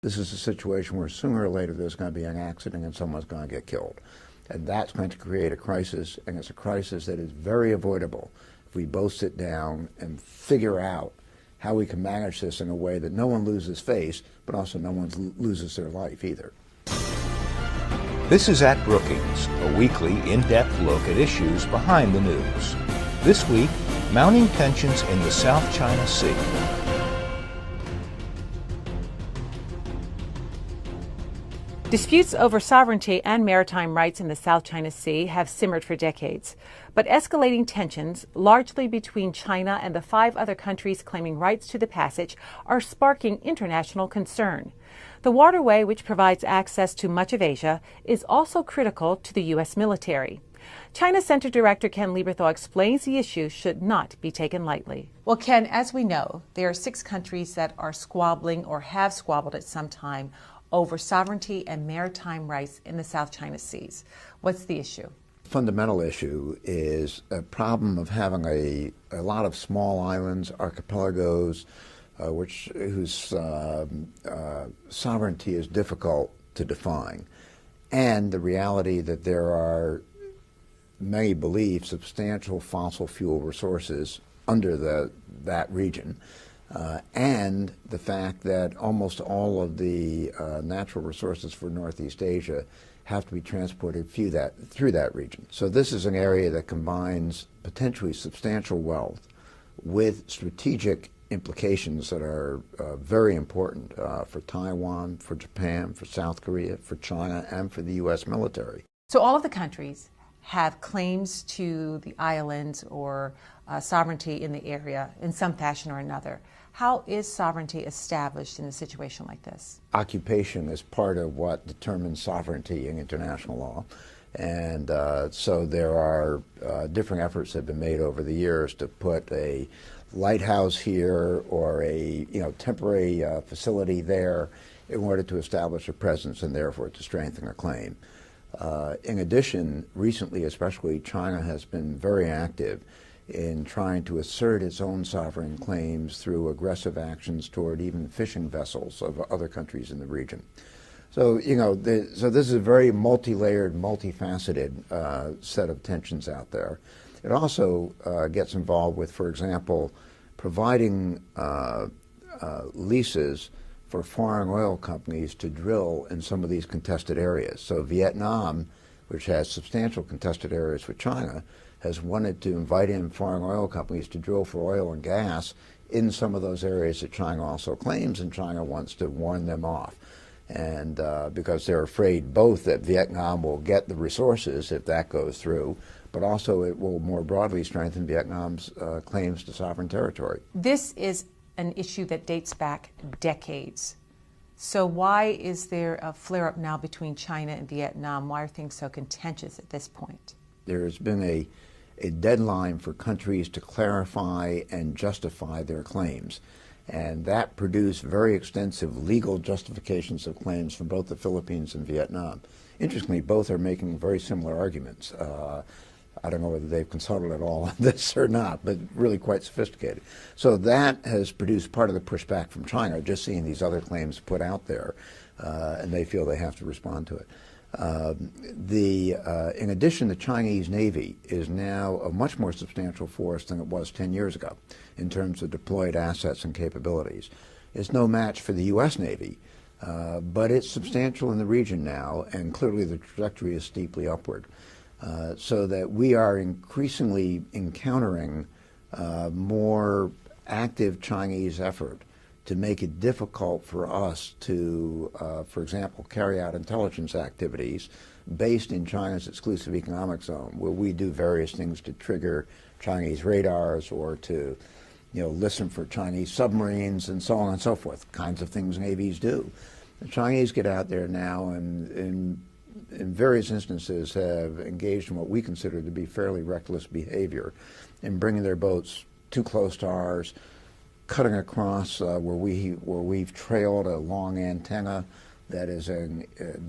This is a situation where sooner or later there's going to be an accident and someone's going to get killed. And that's going to create a crisis, and it's a crisis that is very avoidable if we both sit down and figure out how we can manage this in a way that no one loses face, but also no one loses their life either. This is At Brookings, a weekly in-depth look at issues behind the news. This week, mounting tensions in the South China Sea. Disputes over sovereignty and maritime rights in the South China Sea have simmered for decades. But escalating tensions, largely between China and the 5 other countries claiming rights to the passage, are sparking international concern. The waterway, which provides access to much of Asia, is also critical to the U.S. military. China Center Director Ken Lieberthal explains the issue should not be taken lightly. Well, Ken, as we know, there are 6 countries that are squabbling or have squabbled at some time over sovereignty and maritime rights in the South China Seas. What's the issue? Fundamental issue is a problem of having a lot of small islands, archipelagos, whose sovereignty is difficult to define, and the reality that there are, many believe, substantial fossil fuel resources under that region. And the fact that almost all of the natural resources for Northeast Asia have to be transported through that region. So this is an area that combines potentially substantial wealth with strategic implications that are very important for Taiwan, for Japan, for South Korea, for China, and for the U.S. military. So all of the countries have claims to the islands or sovereignty in the area in some fashion or another. How is sovereignty established in a situation like this? Occupation is part of what determines sovereignty in international law. And so there are different efforts that have been made over the years to put a lighthouse here or a temporary facility there in order to establish a presence and therefore to strengthen a claim. In addition, recently especially, China has been very active in trying to assert its own sovereign claims through aggressive actions toward even fishing vessels of other countries in the region. So, so this is a very multi-layered, multifaceted set of tensions out there. It also gets involved with, for example, providing leases for foreign oil companies to drill in some of these contested areas. So Vietnam, which has substantial contested areas with China, has wanted to invite in foreign oil companies to drill for oil and gas in some of those areas that China also claims, and China wants to warn them off. And because they're afraid both that Vietnam will get the resources if that goes through, but also it will more broadly strengthen Vietnam's claims to sovereign territory. This is an issue that dates back decades. So why is there a flare-up now between China and Vietnam? Why are things so contentious at this point? There's been a deadline for countries to clarify and justify their claims. And that produced very extensive legal justifications of claims from both the Philippines and Vietnam. Interestingly, both are making very similar arguments. I don't know whether they've consulted at all on this or not, but really quite sophisticated. So that has produced part of the pushback from China, just seeing these other claims put out there, and they feel they have to respond to it. In addition, the Chinese Navy is now a much more substantial force than it was 10 years ago in terms of deployed assets and capabilities. It's no match for the U.S. Navy, but it's substantial in the region now, and clearly the trajectory is steeply upward. So that we are increasingly encountering more active Chinese effort to make it difficult for us to, for example, carry out intelligence activities based in China's exclusive economic zone, where we do various things to trigger Chinese radars or to, listen for Chinese submarines and so on and so forth, kinds of things navies do. The Chinese get out there now and in various instances have engaged in what we consider to be fairly reckless behavior in bringing their boats too close to ours, cutting across where we've trailed a long antenna that is a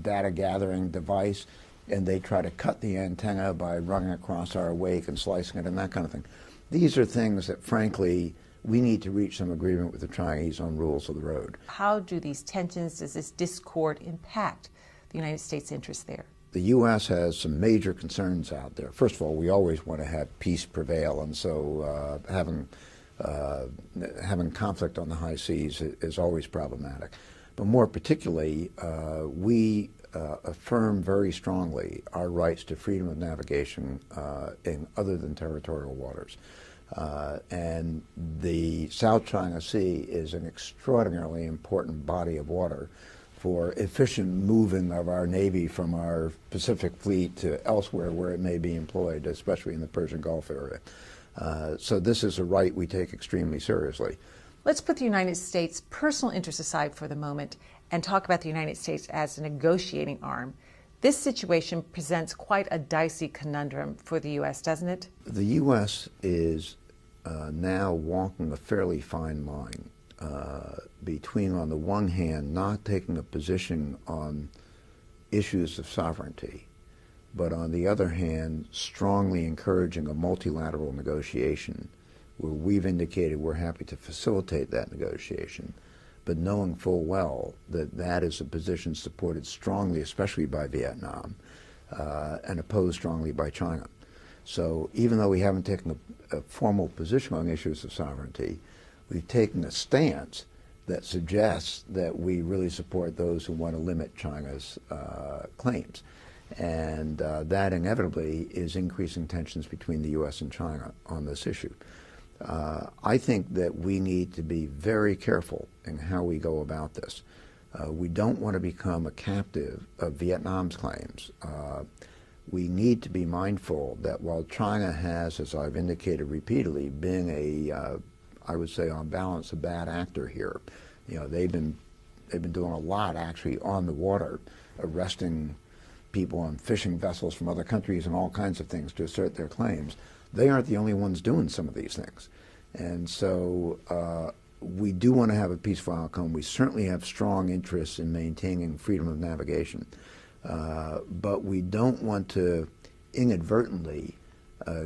data gathering device, and they try to cut the antenna by running across our wake and slicing it and that kind of thing. These are things that, frankly, we need to reach some agreement with the Chinese on rules of the road. How do these tensions, does this discord impact the United States' interests there? The U.S. has some major concerns out there. First of all, we always want to have peace prevail, and so having conflict on the high seas is always problematic. But more particularly, we affirm very strongly our rights to freedom of navigation in other than territorial waters. And the South China Sea is an extraordinarily important body of water for efficient moving of our Navy from our Pacific Fleet to elsewhere where it may be employed, especially in the Persian Gulf area. So this is a right we take extremely seriously. Let's put the United States' personal interests aside for the moment and talk about the United States as a negotiating arm. This situation presents quite a dicey conundrum for the U.S., doesn't it? The U.S. is now walking a fairly fine line between, on the one hand, not taking a position on issues of sovereignty, but on the other hand, strongly encouraging a multilateral negotiation where we've indicated we're happy to facilitate that negotiation, but knowing full well that that is a position supported strongly, especially by Vietnam, and opposed strongly by China. So even though we haven't taken a formal position on issues of sovereignty, we've taken a stance that suggests that we really support those who want to limit China's claims. And that inevitably is increasing tensions between the U.S. and China on this issue. I think that we need to be very careful in how we go about this. We don't want to become a captive of Vietnam's claims. We need to be mindful that while China has, as I've indicated repeatedly, been a, I would say on balance, a bad actor here. You know, they've been doing a lot actually on the water, arresting people on fishing vessels from other countries and all kinds of things to assert their claims. They aren't the only ones doing some of these things. And so we do want to have a peaceful outcome. We certainly have strong interests in maintaining freedom of navigation. But we don't want to inadvertently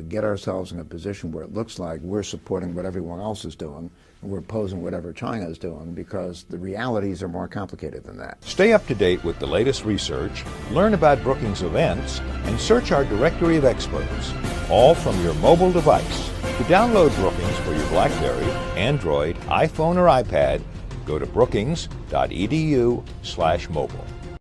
get ourselves in a position where it looks like we're supporting what everyone else is doing and we're opposing whatever China is doing, because the realities are more complicated than that. Stay up to date with the latest research, learn about Brookings events, and search our directory of experts, all from your mobile device. To download Brookings for your BlackBerry, Android, iPhone, or iPad, go to brookings.edu/mobile.